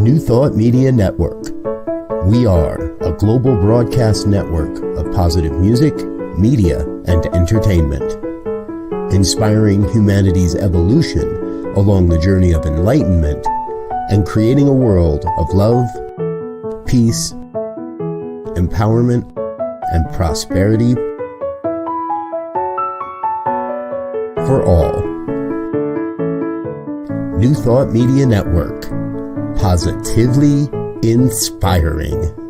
New Thought Media Network. We are a global broadcast network of positive music, media, and entertainment, inspiring humanity's evolution along the journey of enlightenment and creating a world of love, peace, empowerment, and prosperity for all. New Thought Media Network. Positively inspiring.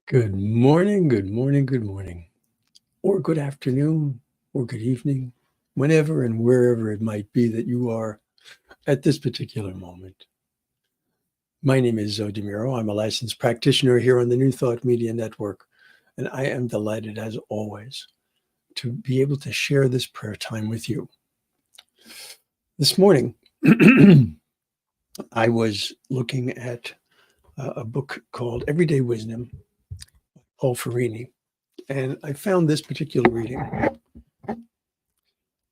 Good morning, good morning, good morning, or good afternoon, or good evening, whenever and wherever it might be that you are at this particular moment. My name is Muro. I'm a licensed practitioner here on the New Thought Media Network, and I am delighted, as always, to be able to share this prayer time with you. This morning, I was looking at a book called Everyday Wisdom, Paul Ferrini, and I found this particular reading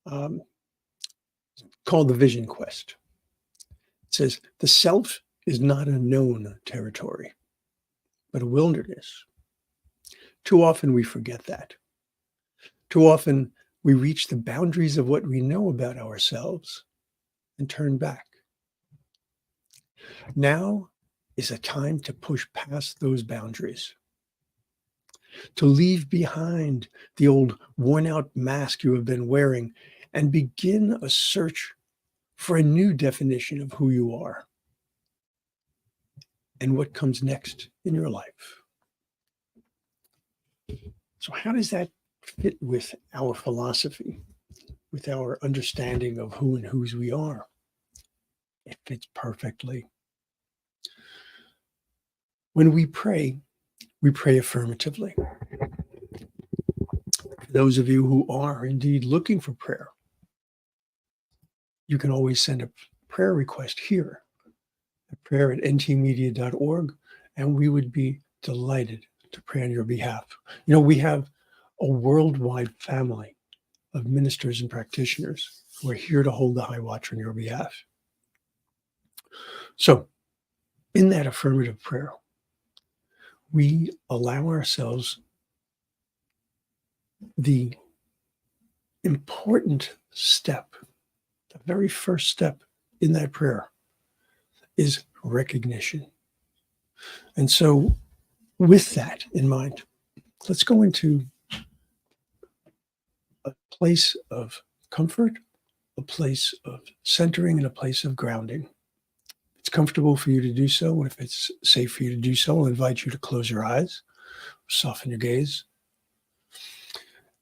called The Vision Quest. It says, the self is not a known territory, but a wilderness. Too often we forget that. Too often we reach the boundaries of what we know about ourselves and turn back. Now is a time to push past those boundaries, to leave behind the old worn-out mask you have been wearing and begin a search for a new definition of who you are and what comes next in your life. So how does that fit with our philosophy, with our understanding of who and whose we are? It fits perfectly. When we pray affirmatively. For those of you who are indeed looking for prayer, you can always send a prayer request here at prayer@ntmedia.org, and we would be delighted to pray on your behalf. You know, we have a worldwide family of ministers and practitioners who are here to hold the high watch on your behalf. So, in that affirmative prayer, we allow ourselves the important step, the very first step in that prayer is recognition. And so with that in mind, let's go into a place of comfort, a place of centering, and a place of grounding. It's comfortable for you to do so, and if it's safe for you to do so, I'll invite you to close your eyes, soften your gaze,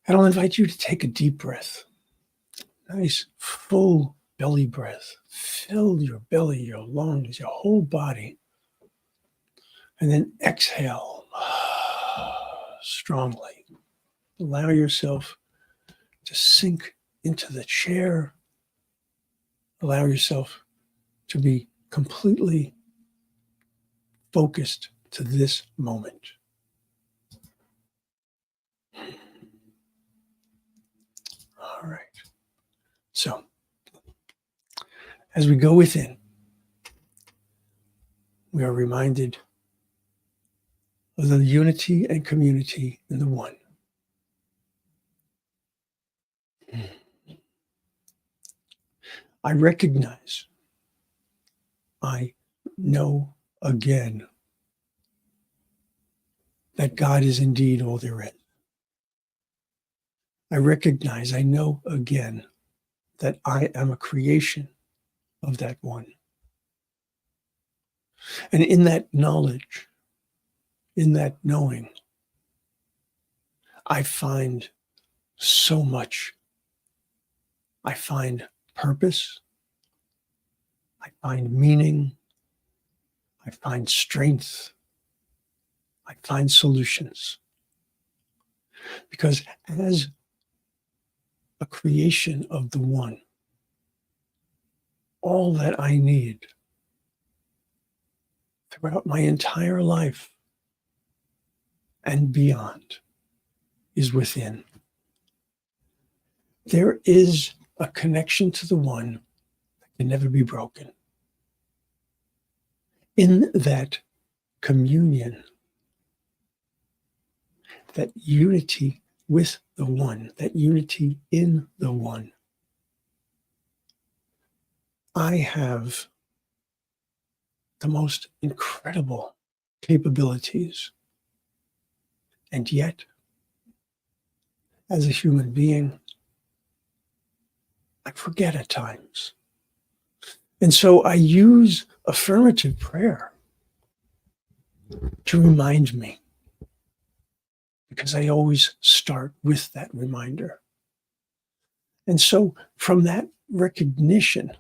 and I'll invite you to take a deep breath. Nice, full belly breath. Fill your belly, your lungs, your whole body. And then exhale strongly. Allow yourself to sink into the chair. Allow yourself to be completely focused to this moment. All right. So, as we go within, we are reminded of the unity and community in the one. I recognize, I know again that God is indeed all there is. I recognize, I know again that I am a creation of that one. And in that knowledge, in that knowing, I find so much. I find purpose. I find meaning. I find strength. I find solutions. Because as a creation of the one, all that I need throughout my entire life and beyond is within. There is a connection to the one that can never be broken. In that communion, that unity with the one, that unity in the one, I have the most incredible capabilities. And yet, as a human being, I forget at times. And so I use affirmative prayer to remind me, because I always start with that reminder. And so from that recognition,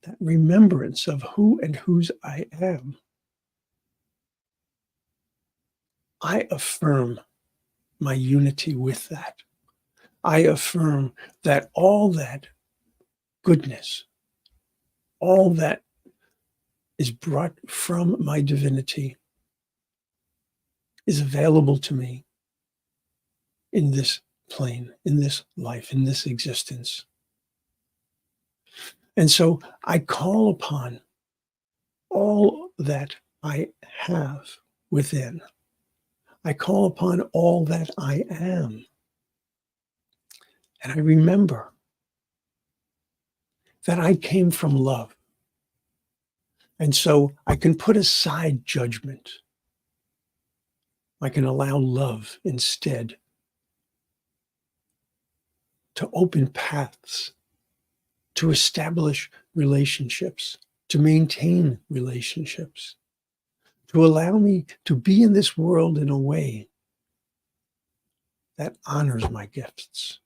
that remembrance of who and whose I am, I affirm my unity with that. I affirm that all that goodness, all that is brought from my divinity is available to me in this plane, in this life, in this existence. And so I call upon all that I have within. I call upon all that I am. And I remember that I came from love. And so I can put aside judgment. I can allow love instead to open paths, to establish relationships, to maintain relationships, to allow me to be in this world in a way that honors my gifts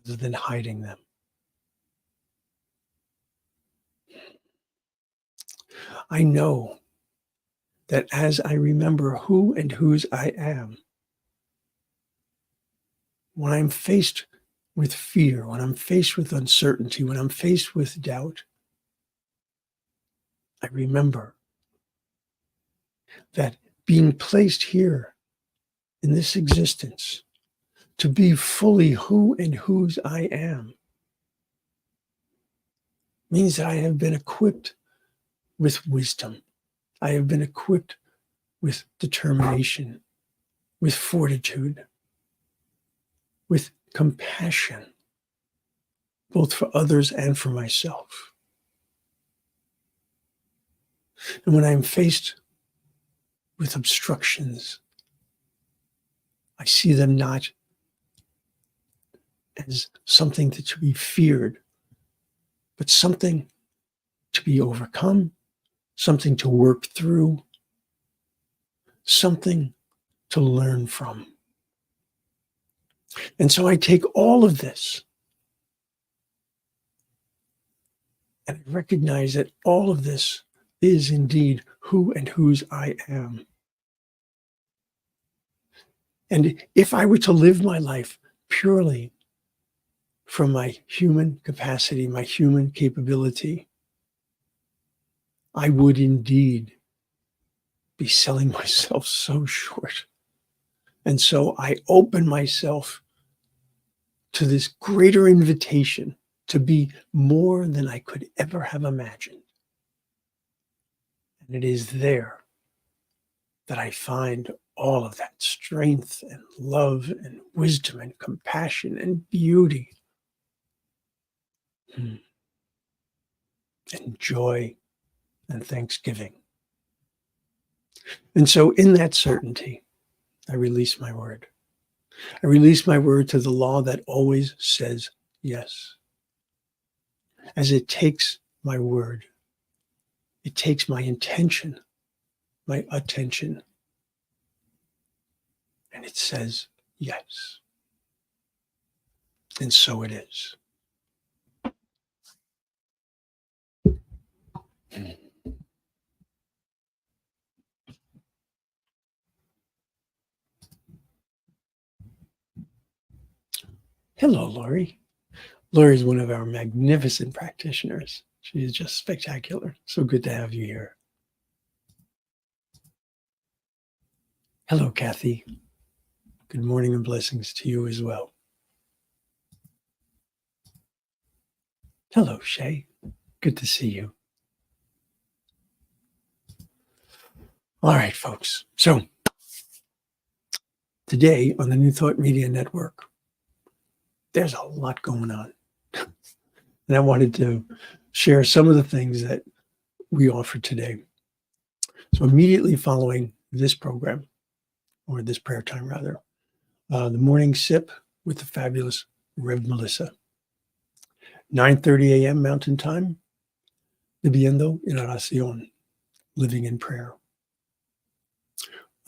rather than hiding them. I know that as I remember who and whose I am, when I'm faced with fear, when I'm faced with uncertainty, when I'm faced with doubt, I remember that being placed here in this existence to be fully who and whose I am means that I have been equipped with wisdom. I have been equipped with determination, with fortitude, with compassion, both for others and for myself. And when I'm faced with obstructions, I see them not as something to be feared, but something to be overcome, something to work through, something to learn from. And so I take all of this and I recognize that all of this is indeed who and whose I am. And if I were to live my life purely from my human capacity, my human capability, I would indeed be selling myself so short. And so I open myself to this greater invitation to be more than I could ever have imagined. And it is there that I find all of that strength and love and wisdom and compassion and beauty and joy and thanksgiving. And so in that certainty, I release my word. I release my word to the law that always says yes. As it takes my word, it takes my intention, my attention, and it says yes. And so it is. Hello, Lori. Lori is one of our magnificent practitioners. She is just spectacular. So good to have you here. Hello, Kathy. Good morning and blessings to you as well. Hello, Shay. Good to see you. All right, folks. So today on the New Thought Media Network, there's a lot going on. And I wanted to share some of the things that we offer today. So immediately following this program, or this prayer time rather, the morning sip with the fabulous Rev Melissa. 9:30 a.m. Mountain Time, Viviendo en Oración, Living in Prayer.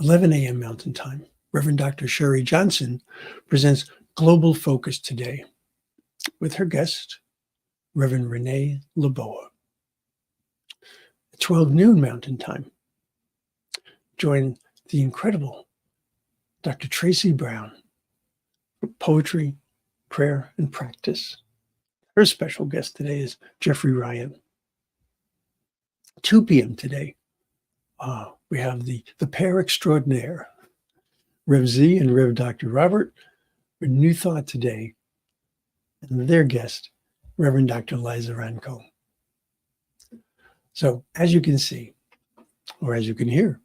11 a.m. Mountain Time, Reverend Dr. Sherry Johnson presents Global Focus Today with her guest, Reverend Renee Laboa. At 12 noon Mountain Time, join the incredible Dr. Tracy Brown for Poetry, Prayer, and Practice. Her special guest today is Jeffrey Ryan. 2 p.m. today, we have the pair extraordinaire, Rev Z and Rev Dr. Robert, for New Thought Today, and their guest, Reverend Dr. Liza Ranco. So as you can see, or as you can hear,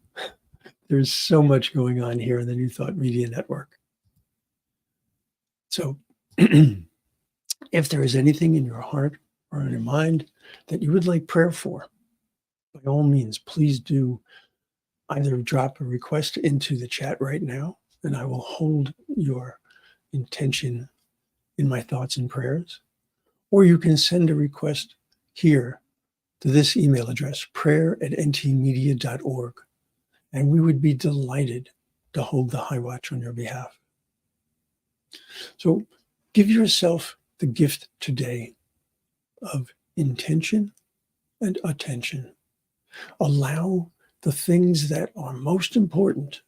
there's so much going on here in the New Thought Media Network. So if there is anything in your heart or in your mind that you would like prayer for, by all means, please do either drop a request into the chat right now, and I will hold your intention in my thoughts and prayers, or you can send a request here to this email address, prayer@ntmedia.org, and we would be delighted to hold the high watch on your behalf. So give yourself the gift today of intention and attention. Allow the things that are most important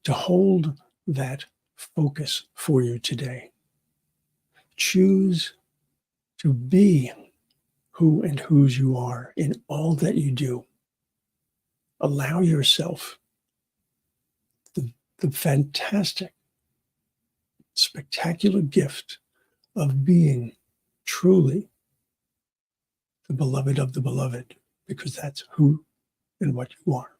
to hold that focus for you today. Choose to be who and whose you are in all that you do. Allow yourself the fantastic, spectacular gift of being truly the beloved of the beloved, because that's who and what you are.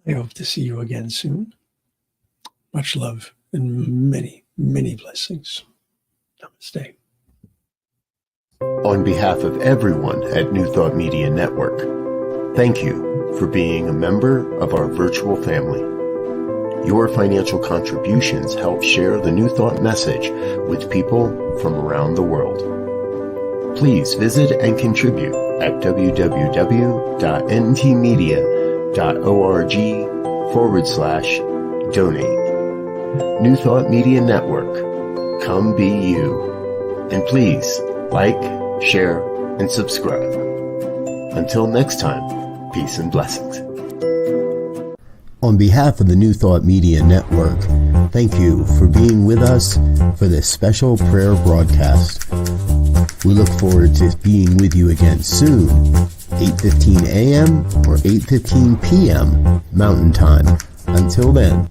I hope to see you again soon. Much love and many, many blessings. Namaste. On behalf of everyone at New Thought Media Network, thank you for being a member of our virtual family. Your financial contributions help share the New Thought message with people from around the world. Please visit and contribute at www.ntmedia.org/donate. New Thought Media Network, come be you. And please like, share, and subscribe. Until next time, peace and blessings. On behalf of the New Thought Media Network, thank you for being with us for this special prayer broadcast. We look forward to being with you again soon, 8:15 a.m. or 8:15 p.m. Mountain Time. Until then.